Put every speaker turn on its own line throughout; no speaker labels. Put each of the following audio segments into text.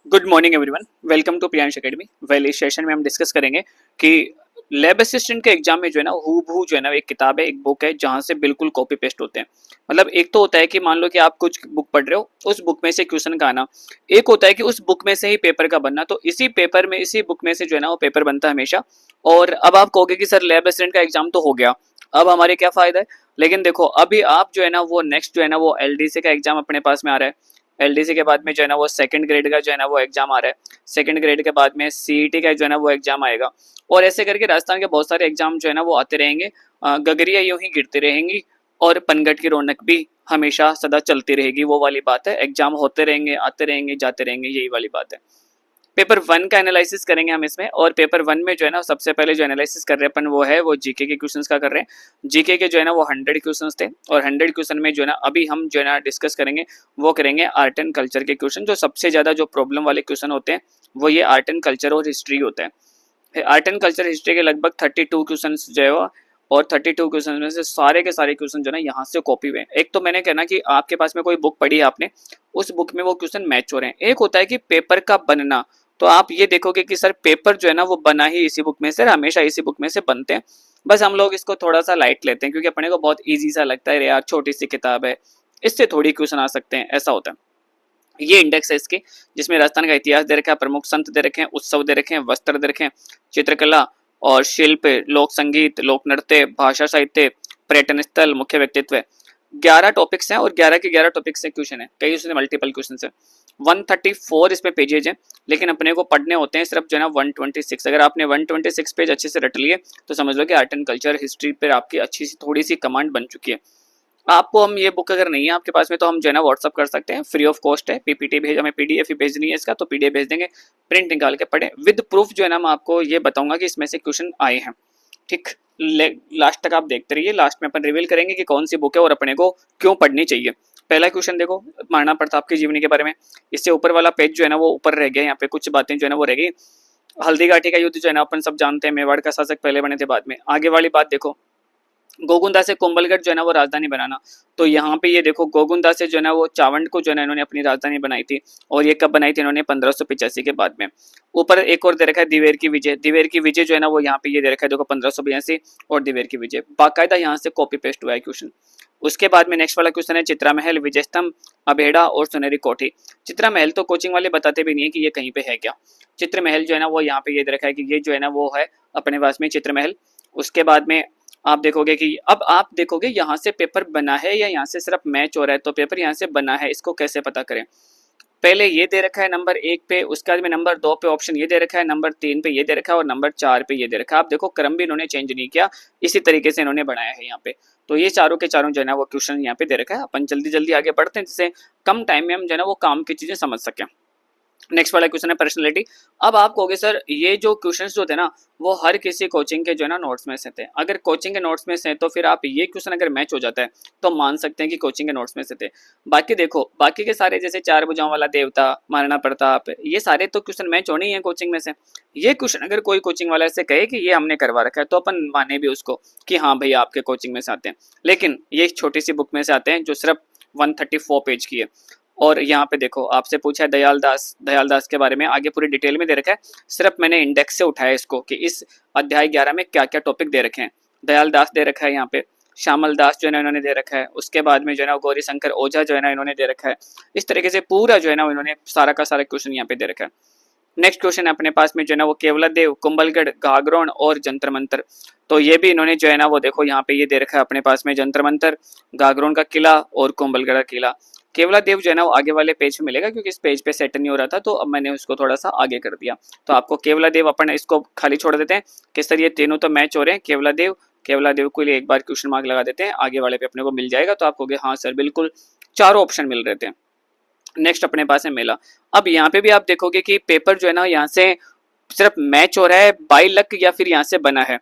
Good morning everyone, welcome to Priyansh Academy. इस session में हम डिस्कस करेंगे कि लैब असिस्टेंट के एग्जाम में जो है ना हूबहू जो है ना एक किताब है, एक बुक है जहां से बिल्कुल कॉपी पेस्ट होते हैं। मतलब एक तो होता है कि मान लो कि आप कुछ बुक पढ़ रहे हो, उस बुक में से क्वेश्चन का आना। एक होता है कि उस बुक में से ही पेपर का बनना। तो इसी पेपर में, इसी बुक में से जो है ना वो पेपर बनता है हमेशा। और अब आप कहोगे कि सर लैब असिस्टेंट का एग्जाम तो हो गया, अब हमारे क्या फायदा है। लेकिन देखो अभी आप जो है ना वो नेक्स्ट जो है ना वो एलडीसी का एग्जाम अपने पास में आ रहा है। एलडीसी के बाद में जो है ना वो सेकंड ग्रेड का जो है ना वो एग्जाम आ रहा है। सेकंड ग्रेड के बाद में सीईटी का जो है ना वो एग्जाम आएगा। और ऐसे करके राजस्थान के बहुत सारे एग्जाम जो है ना वो आते रहेंगे। गगरिया यूं ही गिरती रहेंगी और पनघट की रौनक भी हमेशा सदा चलती रहेगी। वो वाली बात है, एग्जाम होते रहेंगे, आते रहेंगे, जाते रहेंगे, यही वाली बात है। पेपर वन का एनालिसिस करेंगे हम इसमें। और पेपर वन में जो है ना सबसे पहले जो एनालिसिस कर रहे हैं अपन वो है वो जीके के क्वेश्चंस का कर रहे हैं। जीके के जो है ना वो 100 क्वेश्चंस थे और 100 क्वेश्चन में जो है ना अभी हम जो है ना डिस्कस करेंगे वो करेंगे आर्ट एंड कल्चर के क्वेश्चन। जो सबसे ज्यादा जो प्रॉब्लम वाले क्वेश्चन होते हैं वो ये आर्ट एंड कल्चर और हिस्ट्री होता है। आर्ट एंड कल्चर हिस्ट्री के लगभग 32 क्वेश्चन जो है वो, और 32 क्वेश्चन में से सारे के सारे क्वेश्चन जो है ना यहाँ से कॉपी हुए। एक तो मैंने कहना कि आपके पास में कोई बुक पढ़ी है आपने, उस बुक में वो क्वेश्चन मैच हो रहे हैं। एक होता है कि पेपर का बनना, तो आप ये देखोगे कि सर पेपर जो है ना वो बना ही इसी बुक में से, हमेशा इसी बुक में से बनते हैं। बस हम लोग इसको थोड़ा सा लाइट लेते हैं क्योंकि अपने को बहुत इजी सा लगता है, यार छोटी सी किताब है, इससे थोड़ी क्वेश्चन आ सकते हैं, ऐसा होता है। ये इंडेक्स है इसके, जिसमें राजस्थान का इतिहास दे रखा है, प्रमुख संत दे रखे हैं, उत्सव दे रखे हैं, वस्त्र दे रखे हैं, चित्रकला और शिल्प, लोक संगीत, लोक नृत्य, भाषा साहित्य, पर्यटन स्थल, मुख्य व्यक्तित्व। 11 टॉपिक्स हैं और 11 के 11 टॉपिक से क्वेश्चन है, कई उसमें मल्टीपल क्वेश्चन है। 134 इसमें पेजेज है, लेकिन अपने को पढ़ने होते हैं सिर्फ जो है ना 126। अगर आपने 126 पेज अच्छे से रट लिए तो समझ लो कि आर्ट एंड कल्चर हिस्ट्री पर आपकी अच्छी सी थोड़ी सी कमांड बन चुकी है। आपको हम ये बुक अगर नहीं है आपके पास में तो हम जो है ना व्हाट्सअप कर सकते हैं, फ्री ऑफ कॉस्ट है। पीपीटी भेज, हमें पीडीएफ ही भेजनी है इसका, तो पीडीएफ भेज देंगे, प्रिंट निकाल के पढ़े विद प्रूफ। जो है ना मैं आपको ये बताऊंगा कि इसमें से क्वेश्चन आए हैं। ठीक, लास्ट तक आप देखते रहिए, लास्ट में अपन रिवील करेंगे कि कौन सी बुक है और अपने को क्यों पढ़नी चाहिए। पहला क्वेश्चन देखो, महाराणा प्रताप की जीवनी के बारे में। इससे ऊपर वाला पेज जो है ना वो ऊपर रह गया, यहाँ पे कुछ बातें जो है ना वो रह गई। हल्दी घाटी का युद्ध जो है ना अपन सब जानते हैं, मेवाड़ का शासक पहले बने थे बाद में। आगे वाली बात देखो, गोगुंदा से कोम्बलगढ़ जो है ना वो राजधानी बनाना। तो यहाँ पे ये देखो गोगुंदा से जो है ना वो चावंड को जो है ना इन्होंने अपनी राजधानी बनाई थी। और ये कब बनाई थी इन्होंने? 1585 के बाद में। ऊपर एक और दे रखा है दिवेर की विजय। दिवेर की विजय जो है ना वो यहाँ पे ये दे रखा है, देखो 1582 और दिवेर की विजय बाकायदा यहाँ से कॉपी पेस्ट हुआ है क्वेश्चन। उसके बाद में नेक्स्ट वाला क्वेश्चन है चित्रा महल, विजय स्तंभ, अबेड़ा और सुनहरी कोठी। चित्रा महल तो कोचिंग वाले बताते भी नहीं है कि ये कहीं पे है क्या। चित्र महल जो है ना वो यहाँ पे ये दे रखा है कि ये जो है ना वो है अपने पास में चित्र महल। उसके बाद में आप देखोगे कि अब आप देखोगे यहाँ से पेपर बना है या यहाँ से सिर्फ मैच हो रहा है। तो पेपर यहाँ से बना है, इसको कैसे पता करें? पहले ये दे रखा है नंबर 1 पे, उसके बाद में नंबर 2 पे ऑप्शन ये दे रखा है, नंबर 3 पे ये दे रखा है और नंबर 4 पे ये दे रखा है। आप देखो क्रम भी इन्होंने चेंज नहीं किया, इसी तरीके से इन्होंने बनाया है यहाँ पे। तो ये चारों के चारों जो है ना वो क्वेश्चन यहाँ पे दे रखा है। अपन जल्दी जल्दी आगे बढ़ते हैं जिससे कम टाइम में हम जो है ना वो काम की चीजें समझ सकें। नेक्स्ट वाला क्वेश्चन है पर्सनैलिटी। अब आप कहोगे सर ये जो क्वेश्चंस जो थे ना वो हर किसी कोचिंग के जो है ना नोट्स में से थे। अगर कोचिंग के नोट्स में से तो फिर आप ये क्वेश्चन अगर मैच हो जाता है तो मान सकते हैं कि कोचिंग के नोट्स में से थे। बाकी देखो बाकी के सारे जैसे चार भुजाओं वाला देवता, महाराणा प्रताप, ये सारे तो क्वेश्चन मैच होने ही है कोचिंग में से। ये क्वेश्चन अगर कोई कोचिंग वाला ऐसे कहे कि ये हमने करवा रखा है तो अपन माने भी उसको कि हाँ भैया आपके कोचिंग में से आते हैं। लेकिन ये छोटी सी बुक में से आते हैं जो सिर्फ 134 पेज की है। और यहाँ पे देखो आपसे पूछा है दयाल दास के बारे में, आगे पूरी डिटेल में दे रखा है। सिर्फ मैंने इंडेक्स से उठाया इसको कि इस अध्याय 11 में क्या क्या टॉपिक दे रखे हैं। दयाल दास दे रखा है यहाँ पे, श्यामल दास जो है ना इन्होंने दे रखा है। उसके बाद में जो है ना गौरी शंकर ओझा जो है ना इन्होंने दे रखा है। इस तरीके से पूरा जो है ना इन्होंने सारा का सारा क्वेश्चन यहाँ पे दे रखा है। नेक्स्ट क्वेश्चन अपने पास में जो है ना वो केवलादेव, कुंभलगढ़, घाघरोन और जंतर मंतर। तो ये भी इन्होंने जो है ना वो देखो यहाँ पे ये दे रखा है अपने पास में, जंतर मंतर, घाघरोन का किला और कुंभलगढ़ का किला। केवलादेव जो है ना वो आगे वाले पेज पे मिलेगा क्योंकि इस पेज पे सेट नहीं हो रहा था तो अब मैंने उसको थोड़ा सा आगे कर दिया। तो आपको केवलादेव अपन इसको खाली छोड़ देते हैं कि सर ये तीनों तो मैच हो रहे हैं। केवलादेव के लिए एक बार क्वेश्चन मार्क लगा देते हैं, आगे वाले पे अपने को मिल जाएगा। तो आपको हाँ सर बिल्कुल चारों ऑप्शन मिल रहे थे। नेक्स्ट अपने पास है मेला। अब यहाँ पे भी आप देखोगे कि पेपर जो है ना यहाँ से सिर्फ मैच हो रहा है बाई लक या फिर यहाँ से बना है।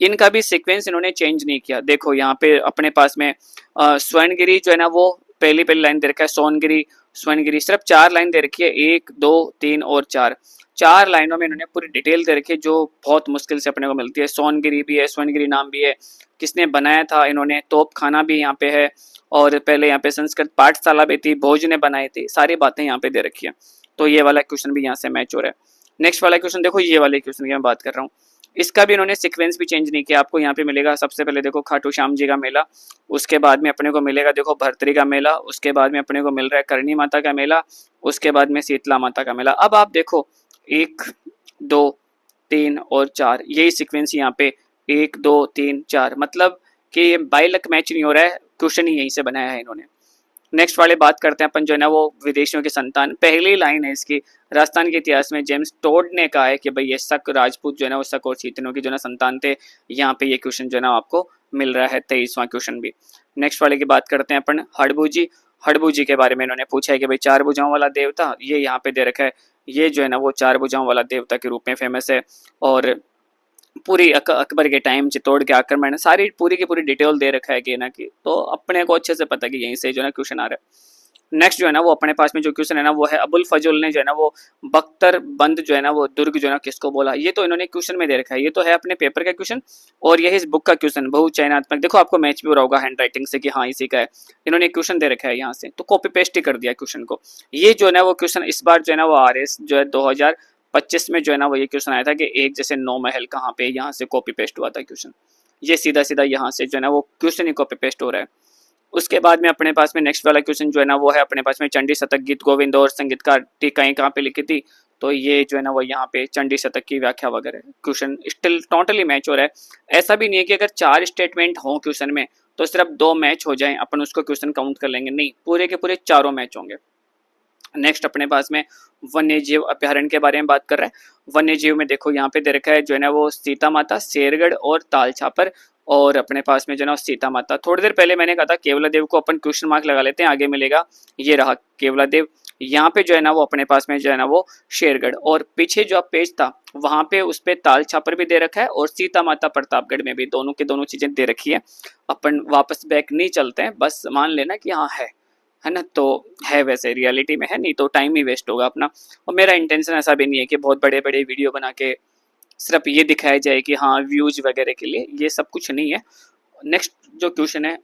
इनका भी सीक्वेंस इन्होंने चेंज नहीं किया। देखो यहाँ पे अपने पास में स्वर्णगिरी जो है ना वो पहली पहली लाइन दे रखा है, सोनगिरी, स्वर्णगिरी, सिर्फ 4 लाइन दे रखी है, 1 2 3 और 4। 4 लाइनों में इन्होंने पूरी डिटेल दे रखी है जो बहुत मुश्किल से अपने को मिलती है। सोनगिरी भी है, स्वर्णगिरी नाम भी है, किसने बनाया था इन्होंने, तोप खाना भी यहाँ पे है, और पहले यहाँ पे संस्कृत पाठशाला भी थी, भोज ने बनाई थी, सारी बातें यहाँ पे दे रखी है। तो ये वाला क्वेश्चन भी यहाँ से मैच हो रहा है। नेक्स्ट वाला क्वेश्चन देखो, ये वाले क्वेश्चन की मैं बात कर रहा हूँ, इसका भी इन्होंने सीक्वेंस भी चेंज नहीं किया। आपको यहाँ पे मिलेगा सबसे पहले देखो खाटू श्याम जी का मेला, उसके बाद में अपने को मिलेगा देखो भर्तरी का मेला, उसके बाद में अपने को मिल रहा है करणी माता का मेला, उसके बाद में शीतला माता का मेला। अब आप देखो 1 2 3 और 4 यही सीक्वेंस यहाँ पे 1 2 3 4, मतलब कि ये बाई लक मैच नहीं हो रहा है, क्वेश्चन ही यहीं से बनाया है इन्होंने। नेक्स्ट वाले बात करते हैं अपन जो है ना वो विदेशियों की संतान। पहली लाइन है इसकी, राजस्थान के इतिहास में जेम्स टोड ने कहा है कि भाई ये शक राजपूत जो है ना वो शक और शीतनों की जो है ना संतान थे। यहाँ पे ये क्वेश्चन जो है ना आपको मिल रहा है 23वां क्वेश्चन भी। नेक्स्ट वाले की बात करते हैं अपन हड़बू जी। हड़बू जी के बारे में इन्होंने पूछा है कि भाई 4 भुजाओं वाला देवता, ये यहाँ पे दे रखा है। ये जो है ना वो 4 भुजाओं वाला देवता के रूप में फेमस है, और पूरी अकबर के टाइम चित्तौड़ के आक्रमण सारी पूरी की पूरी डिटेल दे रखा है कि ना कि, तो अपने को अच्छे से पता है कि यहीं से जो है ना क्वेश्चन आ रहा है। नेक्स्ट जो है ना वो अपने पास में जो क्वेश्चन है ना वो है अबुल फजल ने जो है ना वो बख्तर बंद जो है ना वो दुर्ग जो है ना किसको बोला। ये तो इन्होंने क्वेश्चन में दे रखा है, ये तो है अपने पेपर का क्वेश्चन और ये इस बुक का क्वेश्चन बहुचयनात्मक। देखो आपको मैच भी हो रहा होगा हैंड राइटिंग से कि हाँ इसी का है, इन्होंने क्वेश्चन दे रखा है यहाँ से, तो कॉपी पेस्ट ही कर दिया क्वेश्चन को। ये जो है ना वो क्वेश्चन इस बार जो है ना वो RS जो है 2025 में जो है ना वो ये क्वेश्चन आया था कि एक जैसे 9 महल कहाँ पे, यहाँ से कॉपी पेस्ट हुआ था क्वेश्चन। ये सीधा सीधा यहाँ से जो है ना वो क्वेश्चन ही कॉपी पेस्ट हो रहा है। उसके बाद में अपने पास में नेक्स्ट वाला क्वेश्चन जो है ना वो है अपने पास में चंडी शतक गीत गोविंद और संगीतकार टीकाएं कहाँ पे लिखी थी। तो ये जो है ना वो यहाँ पे चंडी शतक की व्याख्या वगैरह क्वेश्चन स्टिल टोटली मैच हो रहा है। ऐसा भी नहीं है कि अगर 4 स्टेटमेंट हो क्वेश्चन में तो सिर्फ 2 मैच हो जाए अपन उसको क्वेश्चन काउंट कर लेंगे, नहीं, पूरे के पूरे चारों मैच होंगे। नेक्स्ट अपने पास में वन्य जीव अभ्यारण्य के बारे में बात कर रहे हैं। वन्य जीव में देखो यहाँ पे दे रखा है जो है ना वो सीता माता, शेरगढ़ और ताल छापर, और अपने पास में जो है ना सीता माता। थोड़ी देर पहले मैंने कहा था केवलादेव को अपन क्वेश्चन मार्क लगा लेते हैं, आगे मिलेगा ये रहा केवलादेव। यहाँ पे जो है ना वो अपने पास में जो है ना वो शेरगढ़, और पीछे जो पेज था वहां पे उस पे ताल छापर भी दे रखा है और सीता माता प्रतापगढ़ में भी, दोनों की दोनों चीजें दे रखी है। अपन वापस बैक नहीं चलते हैं, बस मान लेना कि हाँ है ना, तो है वैसे रियलिटी में है, नहीं तो टाइम ही वेस्ट होगा अपना। और मेरा इंटेंशन ऐसा भी नहीं है कि बहुत बड़े बड़े वीडियो बना के सिर्फ ये दिखाया जाए कि हाँ व्यूज वगैरह के लिए, ये सब कुछ नहीं है। नेक्स्ट जो क्वेश्चन है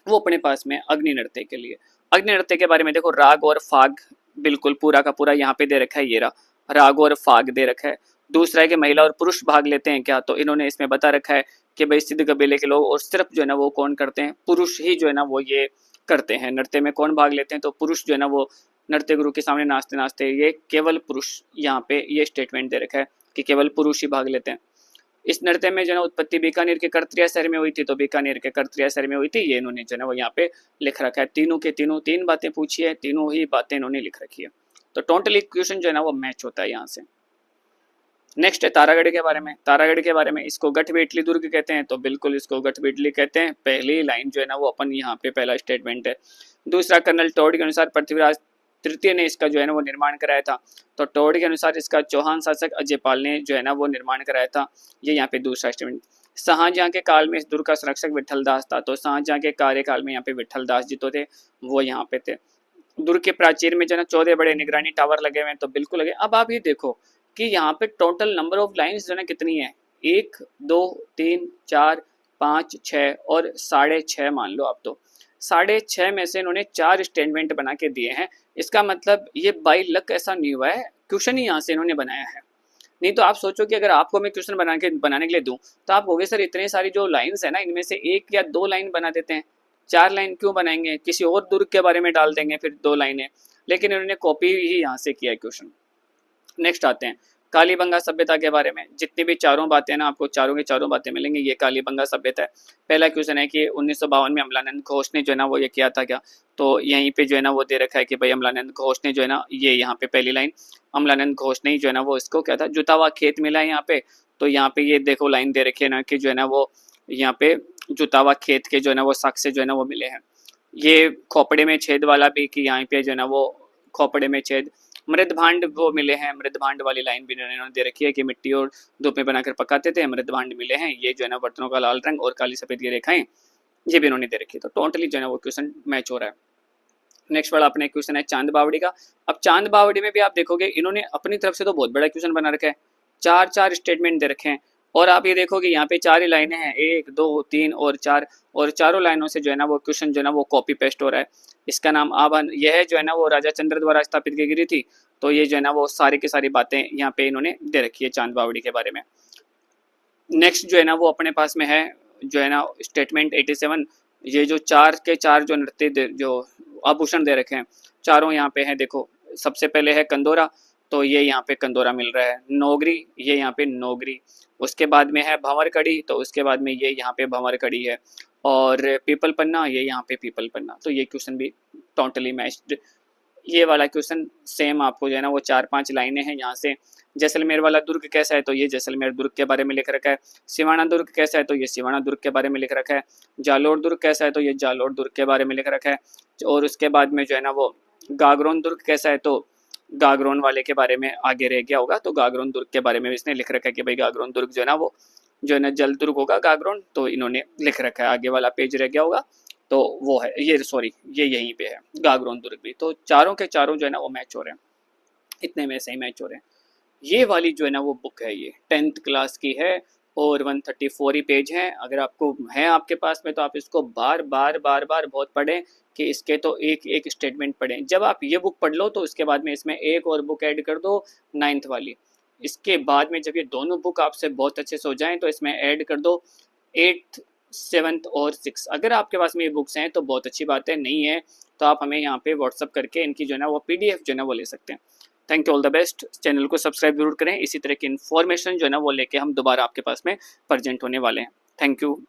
वो अपने पास में अग्नि नृत्य के लिए। अग्नि नृत्य के बारे में देखो राग और फाग बिल्कुल पूरा का पूरा यहाँ पे दे रखा है, ये रहा राग और फाग दे रखा है। दूसरा है कि महिला और पुरुष भाग लेते हैं क्या, तो इन्होंने इसमें बता रखा है कि भाई सिद्ध कबीले के लोग और सिर्फ जो है ना वो कौन करते हैं, पुरुष ही जो है ना वो ये करते हैं। नृत्य में कौन भाग लेते हैं, तो पुरुष जो है ना वो नृत्य गुरु के सामने नाचते नाचते, ये केवल पुरुष यहाँ पे ये स्टेटमेंट दे रखा है कि केवल पुरुष ही भाग लेते हैं। इस नृत्य में जो है उत्पत्ति बीकानेर के करत्रिया शहर में हुई थी, तो बीकानेर के करत्रिया शहर में हुई थी, ये इन्होंने जो है वो यहाँ पे लिख रखा है। तीनों के तीनों 3 बातें पूछी है, तीनों ही बातें इन्होंने लिख रखी है, तो टोटली क्वेश्चन जो है ना वो मैच होता है यहाँ से। नेक्स्ट है तारागढ़ के बारे में। तारागढ़ के बारे में इसको गठबेटली दुर्ग कहते हैं, तो बिल्कुल इसको गठबेटली कहते हैं। पहली लाइन जो है ना वो अपन यहाँ पे पहला स्टेटमेंट है। दूसरा कर्नल टोड के अनुसार पृथ्वीराज तृतीय ने इसका जो है ना वो निर्माण कराया था, तो टोड के अनुसार इसका चौहान शासक अजयपाल ने जो है ना वो निर्माण कराया था, ये यहाँ पे दूसरा स्टेटमेंट। शाहजहां के काल में इस दुर्ग का संरक्षक विठल दास था, तो शाहजहां के कार्यकाल में यहाँ पे विठल दास जी तो थे, वो यहाँ पे थे। दुर्ग के प्राचीर में जो है ना 14 बड़े निगरानी टावर लगे हुए हैं, तो बिल्कुल लगे। अब आप ये देखो कि यहाँ पे टोटल नंबर ऑफ लाइंस जो है ना कितनी है, 1 2 3 4 5 6 और 6.5 मान लो आप, तो 6.5 में से इन्होंने 4 स्टेटमेंट बना के दिए हैं। इसका मतलब ये बाई लक ऐसा नहीं हुआ है, क्वेश्चन ही यहाँ से इन्होंने बनाया है। नहीं तो आप सोचो कि अगर आपको मैं क्वेश्चन बनाने के लिए दूं तो आप कहोगे सर इतने सारी जो लाइंस है ना इनमें से 1 या 2 लाइन बना देते हैं, 4 लाइन क्यों बनाएंगे, किसी और दुर्ग के बारे में डाल देंगे फिर 2 लाइनें। लेकिन इन्होंने कॉपी ही यहाँ से किया है क्वेश्चन। नेक्स्ट आते हैं कालीबंगा सभ्यता के बारे में। जितनी भी चारों बातें ना आपको चारों की चारों बातें मिलेंगी, ये कालीबंगा सभ्यता है। पहला क्वेश्चन है कि 1952 में अमलानंद घोष ने जो है ना वो ये किया था क्या, तो यहीं पे जो है ना वो दे रखा है कि भाई अमलानंद घोष ने जो है ना, ये यहाँ पे पहली लाइन अमलानंद घोष ने जो है ना वो इसको क्या था, जुता हुआ खेत मिला है यहाँ पे। तो यहाँ पे ये देखो लाइन दे रखी है ना कि जो है ना वो यहाँ पे जुता हुआ खेत के जो है ना वो साक्ष्य जो है ना वो मिले हैं। ये खोपड़े में छेद वाला भी कि यहाँ पे जो है ना वो खोपड़े में छेद, मृद भांड वो मिले हैं, मृद भांड वाली लाइन भी इन्होंने दे रखी है कि मिट्टी और धूप में बनाकर पकाते थे, मृद भांड मिले हैं। ये जो है ना बर्तनों का लाल रंग और काली सफेद की रेखाएं, ये भी इन्होंने दे रखी है। तो टोटली जो है ना वो क्वेश्चन मैच हो रहा है। नेक्स्ट वाला अपने क्वेश्चन है चांद बावड़ी का। अब चांद बावड़ी में भी आप देखोगे इन्होंने अपनी तरफ से तो बहुत बड़ा क्वेश्चन बना रखा है, 4 स्टेटमेंट दे रखे हैं और आप ये देखो कि यहाँ पे 4 ही लाइनें हैं, 1, 2, 3 और 4, और चारों लाइनों से जो है ना वो क्वेश्चन जो है ना वो कॉपी पेस्ट हो रहा है। इसका नाम आभन, यह जो है ना वो राजा चंद्र द्वारा स्थापित की गई थी। तो ये जो है ना वो सारी की सारी बातें यहाँ पे इन्होंने दे रखी है चांद बावड़ी के बारे में। नेक्स्ट जो है ना वो अपने पास में है जो है ना स्टेटमेंट 87। ये जो 4 के 4 जो नृत्य जो आभूषण दे रखे हैं चारों यहाँ पे हैं। देखो सबसे पहले है कंदोरा, तो ये यहाँ पे कंदोरा मिल रहा है। नौगरी, ये यहाँ पे नौगरी। उसके बाद में है भंवर कड़ी, तो उसके बाद में ये यहाँ पे भंवर कड़ी है। और पीपल पन्ना, ये यहाँ पे पीपल पन्ना। तो ये क्वेश्चन भी टोटली मैच्ड। ये वाला क्वेश्चन सेम आपको जो है ना वो 4-5 लाइनें हैं यहाँ से। जैसलमेर वाला दुर्ग कैसा है, तो ये जैसलमेर दुर्ग के बारे में लिख रखा है। सिवाना दुर्ग कैसा है, तो ये सिवाना दुर्ग के बारे में लिख रखा है। जालोर दुर्ग कैसा है, तो ये जालोर दुर्ग के बारे में लिख रखा है। और उसके बाद में जो है ना वो गागरोन दुर्ग कैसा है, तो गागरोन वाले के बारे में आगे रह गया होगा। तो गागरोन दुर्ग के बारे में इसने लिख रखा है कि भाई गागरोन दुर्ग जो है ना वो जो है ना जल दुर्ग होगा गागरोन, तो इन्होंने लिख रखा है। आगे वाला पेज रह गया होगा तो वो है ये, सॉरी ये यहीं पे है गागरोन दुर्ग भी। तो चारों के चारों जो है ना वो मैच हो रहे हैं, इतने में से ही मैच हो रहे हैं। ये वाली जो है ना वो बुक है, ये 10th क्लास की है और 134 ही पेज हैं। अगर आपको है आपके पास में तो आप इसको बार बार बार बार बहुत पढ़ें कि इसके तो एक एक स्टेटमेंट पढ़ें। जब आप ये बुक पढ़ लो तो उसके बाद में इसमें एक और बुक ऐड कर दो 9th वाली। इसके बाद में जब ये दोनों बुक आपसे बहुत अच्छे से हो जाएं तो इसमें ऐड कर दो 8th 7th और 6th। अगर आपके पास में ये बुक्स हैं तो बहुत अच्छी बात है, नहीं है तो आप हमें यहाँ पे व्हाट्सअप करके इनकी जो है ना वो PDF जो है ना वो ले सकते हैं। Thank you, all the best. Channel को सब्सक्राइब जरूर करें, इसी तरह की इन्फॉर्मेशन जो है ना वो लेके हम दोबारा आपके पास में प्रेजेंट होने वाले हैं। Thank you.